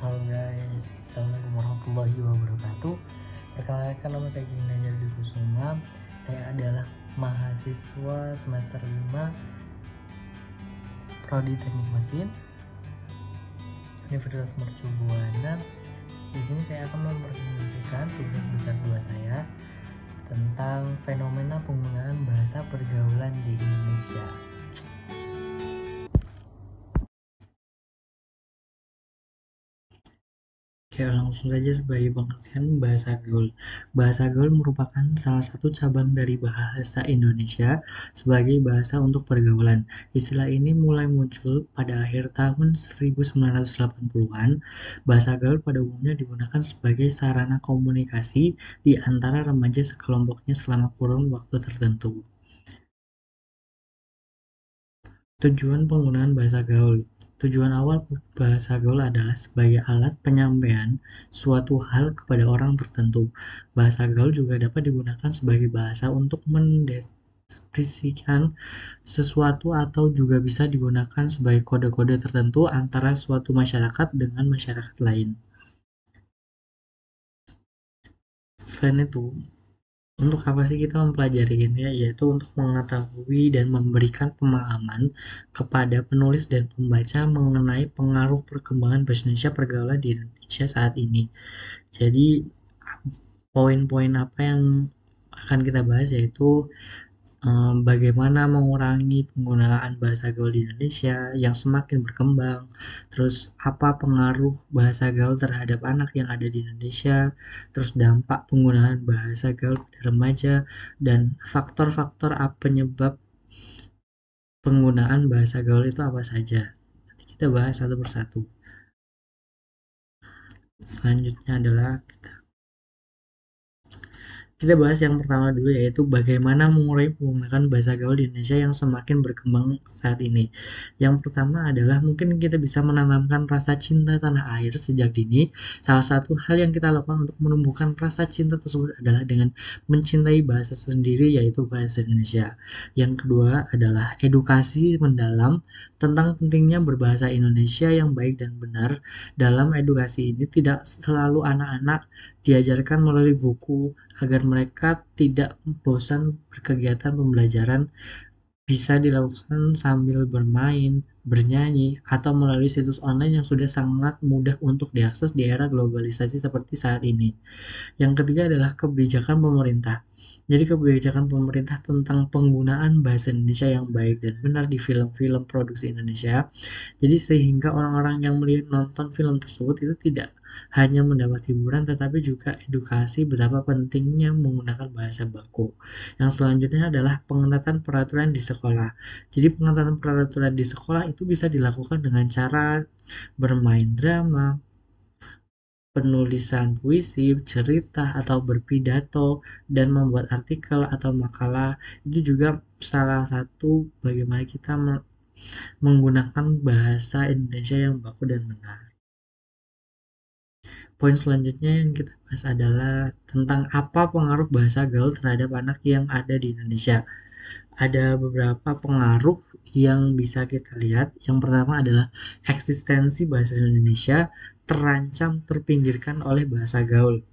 Halo guys, Assalamualaikum warahmatullahi wabarakatuh. Perkenalkan, nama saya Gina Jardi Kusuma. Saya adalah mahasiswa semester 5 Prodi Teknik Mesin Universitas Mercu Buana. Di sini saya akan mempresentasikan tugas besar 2 saya tentang fenomena penggunaan bahasa pergaulan di Indonesia. Oke, langsung saja sebagai pengertian bahasa gaul. Bahasa gaul merupakan salah satu cabang dari bahasa Indonesia sebagai bahasa untuk pergaulan. Istilah ini mulai muncul pada akhir tahun 1980-an. Bahasa gaul pada umumnya digunakan sebagai sarana komunikasi di antara remaja sekelompoknya selama kurun waktu tertentu. Tujuan penggunaan bahasa gaul. Tujuan awal bahasa gaul adalah sebagai alat penyampaian suatu hal kepada orang tertentu. Bahasa gaul juga dapat digunakan sebagai bahasa untuk mendeskripsikan sesuatu atau juga bisa digunakan sebagai kode-kode tertentu antara suatu masyarakat dengan masyarakat lain. Selain itu, untuk apa sih kita mempelajari ini? Yaitu untuk mengetahui dan memberikan pemahaman kepada penulis dan pembaca mengenai pengaruh perkembangan bahasa Indonesia pergaulan di Indonesia saat ini. Jadi, poin-poin apa yang akan kita bahas yaitu bagaimana mengurangi penggunaan bahasa gaul di Indonesia yang semakin berkembang, terus apa pengaruh bahasa gaul terhadap anak yang ada di Indonesia, terus dampak penggunaan bahasa gaul pada remaja, dan faktor-faktor penyebab penggunaan bahasa gaul itu apa saja. Nanti kita bahas satu persatu. Selanjutnya adalah kita bahas yang pertama dulu, yaitu bagaimana mengurangi penggunaan bahasa gaul di Indonesia yang semakin berkembang saat ini. Yang pertama adalah mungkin kita bisa menanamkan rasa cinta tanah air sejak dini. Salah satu hal yang kita lakukan untuk menumbuhkan rasa cinta tersebut adalah dengan mencintai bahasa sendiri, yaitu bahasa Indonesia. Yang kedua adalah edukasi mendalam tentang pentingnya berbahasa Indonesia yang baik dan benar. Dalam edukasi ini tidak selalu anak-anak diajarkan melalui buku agar mereka tidak bosan berkegiatan pembelajaran, bisa dilakukan sambil bermain, bernyanyi, atau melalui situs online yang sudah sangat mudah untuk diakses di era globalisasi seperti saat ini. Yang ketiga adalah kebijakan pemerintah. Jadi kebijakan pemerintah tentang penggunaan bahasa Indonesia yang baik dan benar di film-film produksi Indonesia. Jadi sehingga orang-orang yang melihat nonton film tersebut itu tidak hanya mendapat hiburan tetapi juga edukasi betapa pentingnya menggunakan bahasa baku. Yang selanjutnya adalah pengetatan peraturan di sekolah. Jadi pengetatan peraturan di sekolah itu bisa dilakukan dengan cara bermain drama, penulisan puisi, cerita, atau berpidato, dan membuat artikel atau makalah. Itu juga salah satu bagaimana kita menggunakan bahasa Indonesia yang baku dan benar. Poin selanjutnya yang kita bahas adalah tentang apa pengaruh bahasa gaul terhadap anak yang ada di Indonesia. Ada beberapa pengaruh yang bisa kita lihat. Yang pertama adalah eksistensi bahasa Indonesia terancam terpinggirkan oleh bahasa gaul.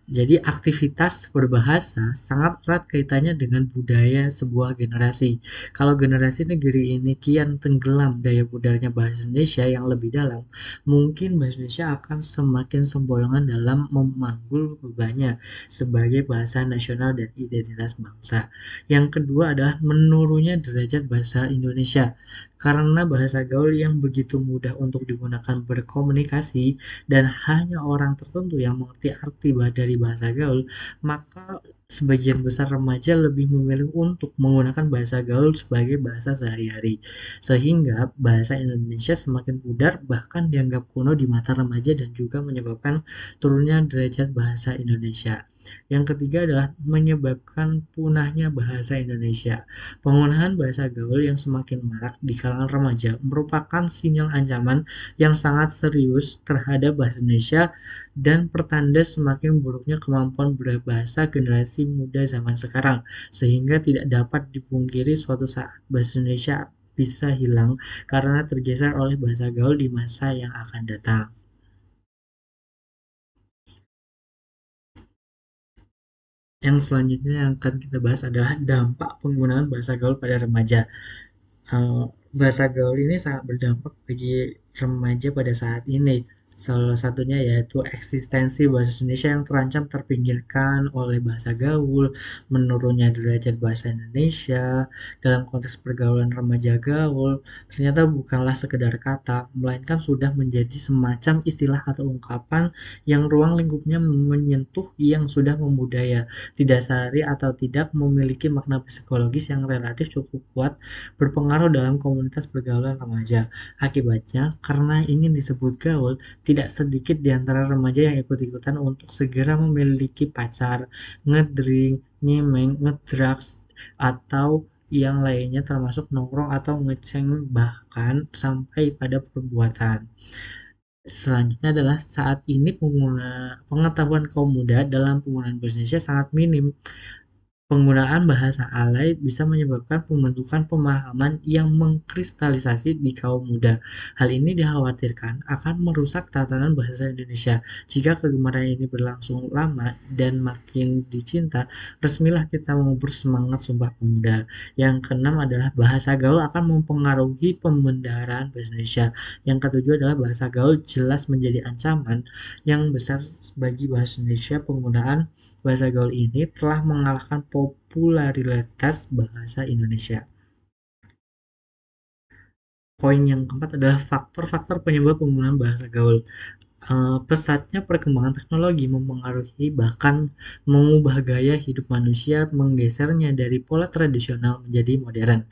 Jadi aktivitas berbahasa sangat erat kaitannya dengan budaya sebuah generasi. Kalau generasi negeri ini kian tenggelam daya budarnya bahasa Indonesia yang lebih dalam, mungkin bahasa Indonesia akan semakin sempoyongan dalam memanggul bebannya sebagai bahasa nasional dan identitas bangsa. Yang kedua adalah menurunnya derajat bahasa Indonesia. Karena bahasa gaul yang begitu mudah untuk digunakan berkomunikasi dan hanya orang tertentu yang mengerti arti dari bahasa gaul, maka sebagian besar remaja lebih memilih untuk menggunakan bahasa gaul sebagai bahasa sehari-hari. Sehingga bahasa Indonesia semakin pudar bahkan dianggap kuno di mata remaja dan juga menyebabkan turunnya derajat bahasa Indonesia. Yang ketiga adalah menyebabkan punahnya bahasa Indonesia. Penggunaan bahasa gaul yang semakin marak di kalangan remaja merupakan sinyal ancaman yang sangat serius terhadap bahasa Indonesia dan pertanda semakin buruknya kemampuan berbahasa generasi muda zaman sekarang, sehingga tidak dapat dipungkiri suatu saat bahasa Indonesia bisa hilang karena tergeser oleh bahasa gaul di masa yang akan datang. Yang selanjutnya yang akan kita bahas adalah dampak penggunaan bahasa gaul pada remaja. Bahasa gaul ini sangat berdampak bagi remaja pada saat ini. Salah satunya yaitu eksistensi bahasa Indonesia yang terancam terpinggirkan oleh bahasa gaul, menurunnya derajat bahasa Indonesia dalam konteks pergaulan remaja gaul, ternyata bukanlah sekedar kata, melainkan sudah menjadi semacam istilah atau ungkapan yang ruang lingkupnya menyentuh yang sudah membudaya, didasari atau tidak memiliki makna psikologis yang relatif cukup kuat berpengaruh dalam komunitas pergaulan remaja. Akibatnya, karena ingin disebut gaul, tidak sedikit di antara remaja yang ikut-ikutan untuk segera memiliki pacar, ngedrink, nyemeng, ngedrugs, atau yang lainnya termasuk nongkrong atau ngeceng bahkan sampai pada perbuatan. Selanjutnya adalah saat ini pengetahuan kaum muda dalam penggunaan bahasa Indonesia sangat minim. Penggunaan bahasa alay bisa menyebabkan pembentukan pemahaman yang mengkristalisasi di kaum muda. Hal ini dikhawatirkan akan merusak tatanan bahasa Indonesia. Jika kegemaran ini berlangsung lama dan makin dicinta, resmilah kita mengubur semangat Sumpah Pemuda. Yang keenam adalah bahasa gaul akan mempengaruhi pembendaharaan bahasa Indonesia. Yang ketujuh adalah bahasa gaul jelas menjadi ancaman yang besar bagi bahasa Indonesia. Penggunaan bahasa gaul ini telah mengalahkan popularitas bahasa Indonesia. Poin yang keempat adalah faktor-faktor penyebab penggunaan bahasa gaul. Pesatnya perkembangan teknologi mempengaruhi bahkan mengubah gaya hidup manusia, menggesernya dari pola tradisional menjadi modern.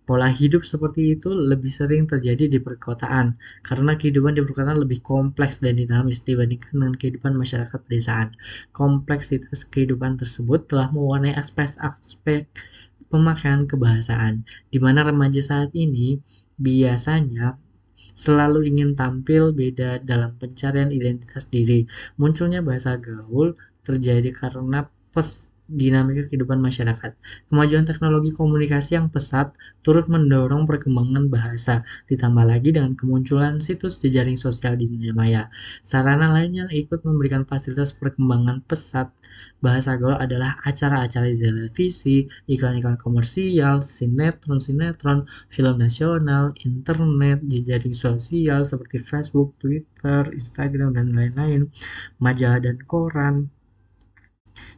Pola hidup seperti itu lebih sering terjadi di perkotaan, karena kehidupan di perkotaan lebih kompleks dan dinamis dibandingkan dengan kehidupan masyarakat pedesaan. Kompleksitas kehidupan tersebut telah mewarnai aspek-aspek pemakaian kebahasaan, di mana remaja saat ini biasanya selalu ingin tampil beda dalam pencarian identitas diri. Munculnya bahasa gaul terjadi karena dinamika kehidupan masyarakat. Kemajuan teknologi komunikasi yang pesat turut mendorong perkembangan bahasa, ditambah lagi dengan kemunculan situs jejaring sosial di dunia maya. Sarana lain yang ikut memberikan fasilitas perkembangan pesat bahasa gaul adalah acara-acara di televisi, iklan-iklan komersial, sinetron-sinetron, film nasional, internet, jejaring sosial seperti Facebook, Twitter, Instagram, dan lain-lain, majalah dan koran.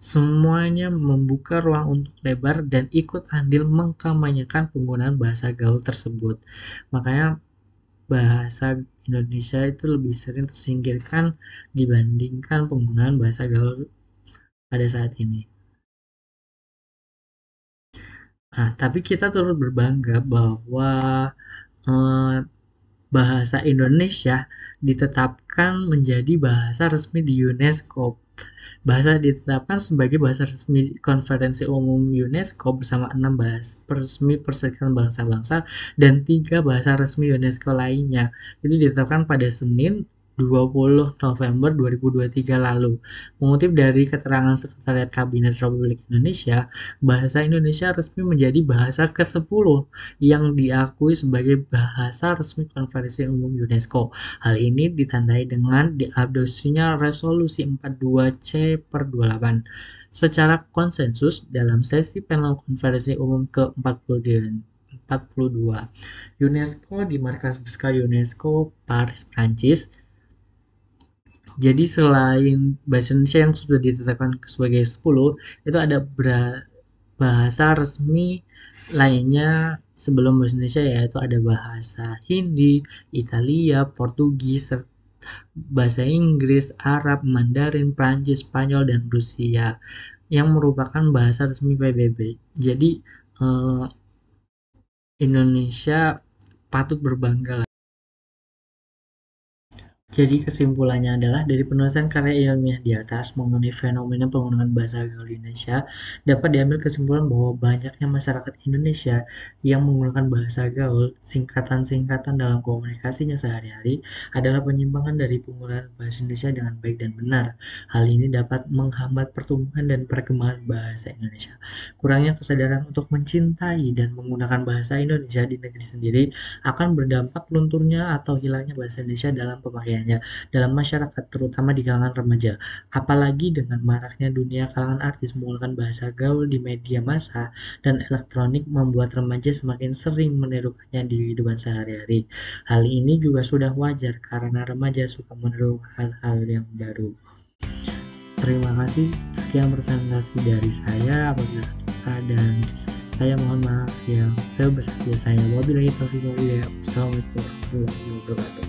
Semuanya membuka ruang untuk lebar dan ikut andil mengkampanyekan penggunaan bahasa gaul tersebut. Makanya bahasa Indonesia itu lebih sering tersingkirkan dibandingkan penggunaan bahasa gaul pada saat ini. Nah, tapi kita turut berbangga bahwa eh, bahasa Indonesia ditetapkan menjadi bahasa resmi di UNESCO. Bahasa ditetapkan sebagai bahasa resmi Konferensi Umum UNESCO bersama 6 bahasa resmi Perserikatan Bangsa-Bangsa dan 3 bahasa resmi UNESCO lainnya. Itu ditetapkan pada Senin 20 November 2023 lalu. Mengutip dari keterangan Sekretariat Kabinet Republik Indonesia, bahasa Indonesia resmi menjadi bahasa ke-10 yang diakui sebagai bahasa resmi Konferensi Umum UNESCO. Hal ini ditandai dengan diadopsinya Resolusi 42C/28 secara konsensus dalam sesi panel Konferensi Umum ke-42 UNESCO di Markas Besar UNESCO Paris, Prancis. Jadi selain bahasa Indonesia yang sudah ditetapkan sebagai 10, itu ada bahasa resmi lainnya sebelum bahasa Indonesia, yaitu ada bahasa Hindi, Italia, Portugis, bahasa Inggris, Arab, Mandarin, Prancis, Spanyol, dan Rusia yang merupakan bahasa resmi PBB. Jadi Indonesia patut berbangga. Jadi kesimpulannya adalah dari penulisan karya ilmiah di atas mengenai fenomena penggunaan bahasa gaul di Indonesia dapat diambil kesimpulan bahwa banyaknya masyarakat Indonesia yang menggunakan bahasa gaul, singkatan-singkatan dalam komunikasinya sehari-hari adalah penyimpangan dari penggunaan bahasa Indonesia dengan baik dan benar. Hal ini dapat menghambat pertumbuhan dan perkembangan bahasa Indonesia. Kurangnya kesadaran untuk mencintai dan menggunakan bahasa Indonesia di negeri sendiri akan berdampak lunturnya atau hilangnya bahasa Indonesia dalam pemakaiannya. penggunaannya dalam masyarakat, terutama di kalangan remaja. Apalagi dengan maraknya dunia kalangan artis menggunakan bahasa gaul di media massa dan elektronik membuat remaja semakin sering menirukannya di kehidupan sehari-hari. Hal ini juga sudah wajar karena remaja suka meniru hal-hal yang baru. Terima kasih, sekian presentasi dari saya. Apabila ada salah dan saya mohon maaf yang sebesar-besarnya. Wabillahi taufiq wal hidayah. Wassalamualaikum warahmatullahi wabarakatuh.